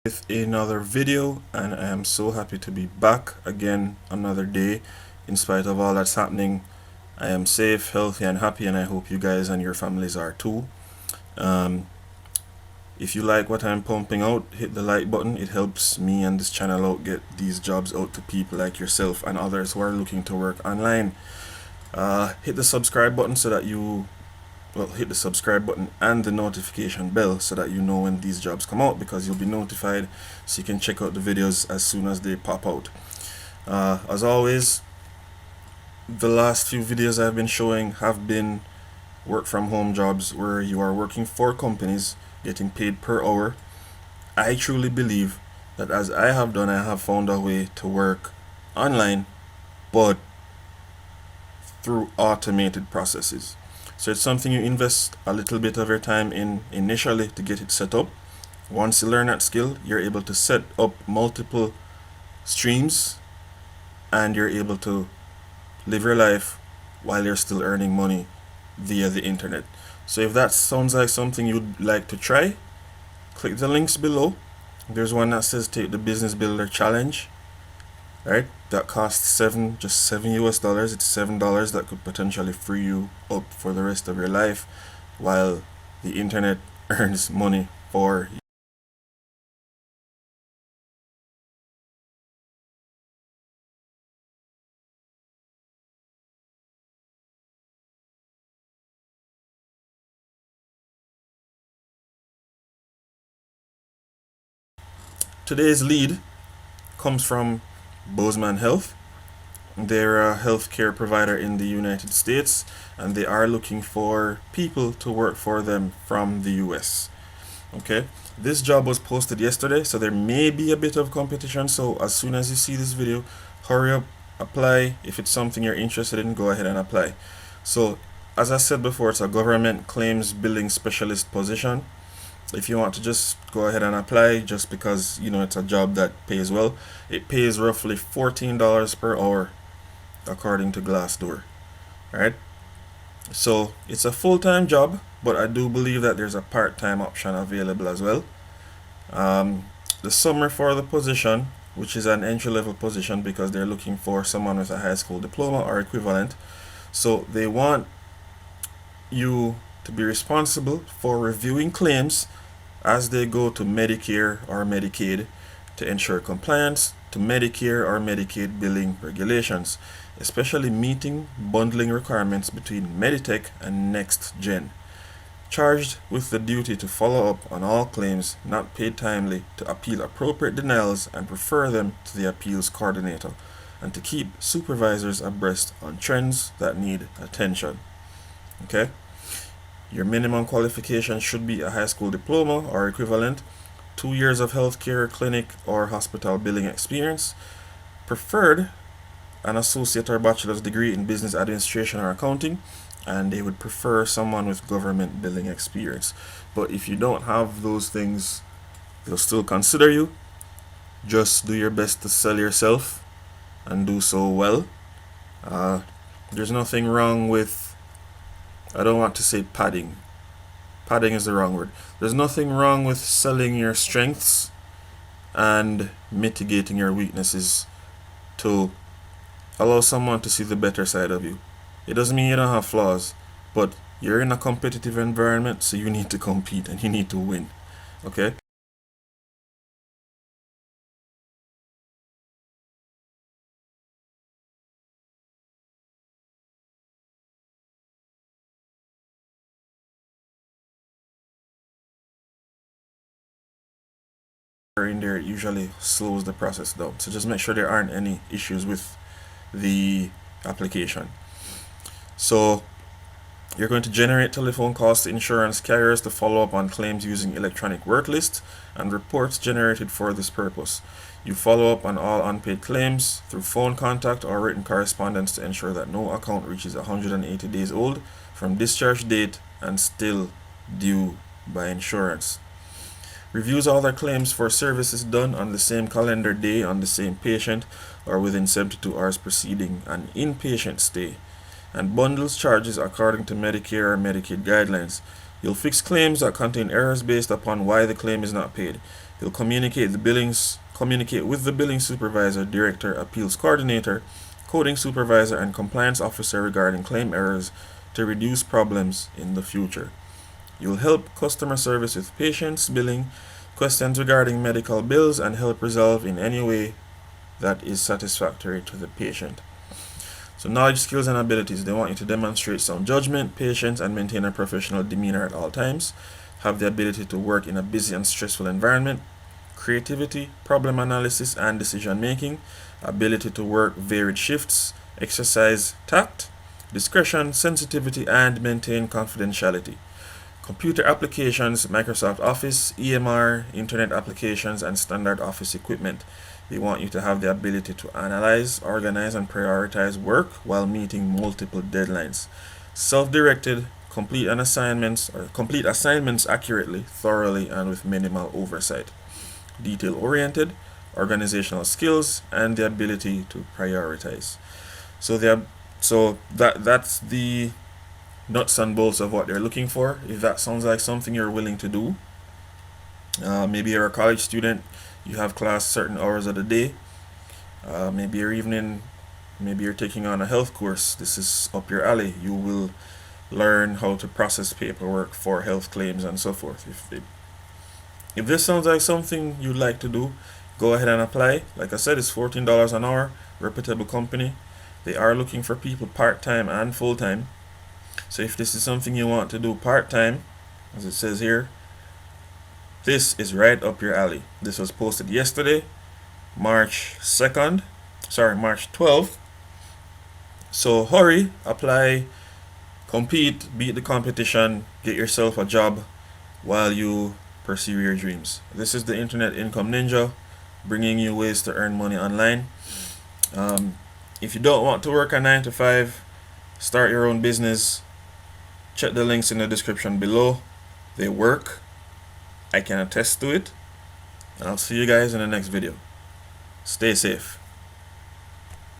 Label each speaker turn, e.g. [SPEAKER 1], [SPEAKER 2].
[SPEAKER 1] With another video, and I am so happy to be back again another day. In spite of all that's happening, I am safe, healthy, and happy, and I hope you guys and your families are too. um, if you like what I'm pumping out, hit the like button. It helps me and this channel out get these jobs out to people like yourself and others who are looking to work online. Hit the subscribe button so that you hit the subscribe button and the notification bell so that you know when these jobs come out, because you'll be notified so you can check out the videos as soon as they pop out. As always, the last few videos I've been showing have been work from home jobs where you are working for companies getting paid per hour. I truly believe that as I have done, I have found a way to work online, but through automated processes. So it's something you invest a little bit of your time in initially to get it set up. Once you learn that skill, you're able to set up multiple streams and you're able to live your life while you're still earning money via the internet. So if that sounds like something you'd like to try, click the links below. There's one that says take the business builder challenge, right? That costs just $7 US. It's $7 that could potentially free you up for the rest of your life while the internet earns money for you. Today's lead comes from Bozeman Health. They're a healthcare provider in the United States, and they are looking for people to work for them from the US. Okay, this job was posted yesterday, so there may be a bit of competition. So as soon as you see this video, hurry up, apply. If it's something you're interested in, go ahead and apply. So as I said before, it's a government claims billing specialist position. If you want to just go ahead and apply, just because it's a job that pays well. It pays roughly $14 per hour according to Glassdoor, right? So it's a full-time job, but I do believe that there's a part-time option available as well. The summary for the position, which is an entry-level position because they're looking for someone with a high school diploma or equivalent. So they want you to be responsible for reviewing claims as they go to Medicare or Medicaid to ensure compliance to Medicare or Medicaid billing regulations, especially meeting bundling requirements between Meditech and Next Gen. Charged with the duty to follow up on all claims not paid timely, to appeal appropriate denials and refer them to the appeals coordinator, and to keep supervisors abreast on trends that need attention. Okay? Your minimum qualification should be a high school diploma or equivalent, 2 years of healthcare, clinic, or hospital billing experience, preferred an associate or bachelor's degree in business administration or accounting, and they would prefer someone with government billing experience. But if you don't have those things, they'll still consider you. Just do your best to sell yourself and do so well. There's nothing wrong with, I don't want to say padding. Padding is the wrong word. There's nothing wrong with selling your strengths and mitigating your weaknesses to allow someone to see the better side of you. It doesn't mean you don't have flaws, but you're in a competitive environment, so you need to compete and you need to win. Okay? In there, it usually slows the process down. So just make sure there aren't any issues with the application. So you're going to generate telephone calls to insurance carriers to follow up on claims using electronic work lists and reports generated for this purpose. You follow up on all unpaid claims through phone contact or written correspondence to ensure that no account reaches 180 days old from discharge date and still due by insurance. Reviews all their claims for services done on the same calendar day on the same patient or within 72 hours preceding an inpatient stay, and bundles charges according to Medicare or Medicaid guidelines. You'll fix claims that contain errors based upon why the claim is not paid. He'll communicate with the billing supervisor, director, appeals coordinator, coding supervisor, and compliance officer regarding claim errors to reduce problems in the future. You'll help customer service with patients, billing, questions regarding medical bills, and help resolve in any way that is satisfactory to the patient. So knowledge, skills, and abilities. They want you to demonstrate sound judgment, patience, and maintain a professional demeanor at all times. Have the ability to work in a busy and stressful environment. Creativity, problem analysis, and decision making. Ability to work varied shifts. Exercise tact, discretion, sensitivity, and maintain confidentiality. Computer applications, Microsoft Office, EMR, Internet applications, and standard office equipment. They want you to have the ability to analyze, organize, and prioritize work while meeting multiple deadlines. Self-directed, complete assignments accurately, thoroughly, and with minimal oversight. Detail-oriented, organizational skills, and the ability to prioritize. So that's the nuts and bolts of what they're looking for. If that sounds like something you're willing to do, maybe you're a college student, you have class certain hours of the day, maybe you're taking on a health course. This is up your alley. You will learn how to process paperwork for health claims and so forth. If this sounds like something you'd like to do, go ahead and apply. Like I said, it's $14 an hour, reputable company. They are looking for people part-time and full-time. So if this is something you want to do part-time, as it says here, this is right up your alley. This was posted yesterday, March 12th. So hurry, apply, compete, beat the competition, get yourself a job while you pursue your dreams. This is the Internet Income Ninja, bringing you ways to earn money online. If you don't want to work a 9 to 5, start your own business, check the links in the description below. They work. I can attest to it. And I'll see you guys in the next video. Stay safe.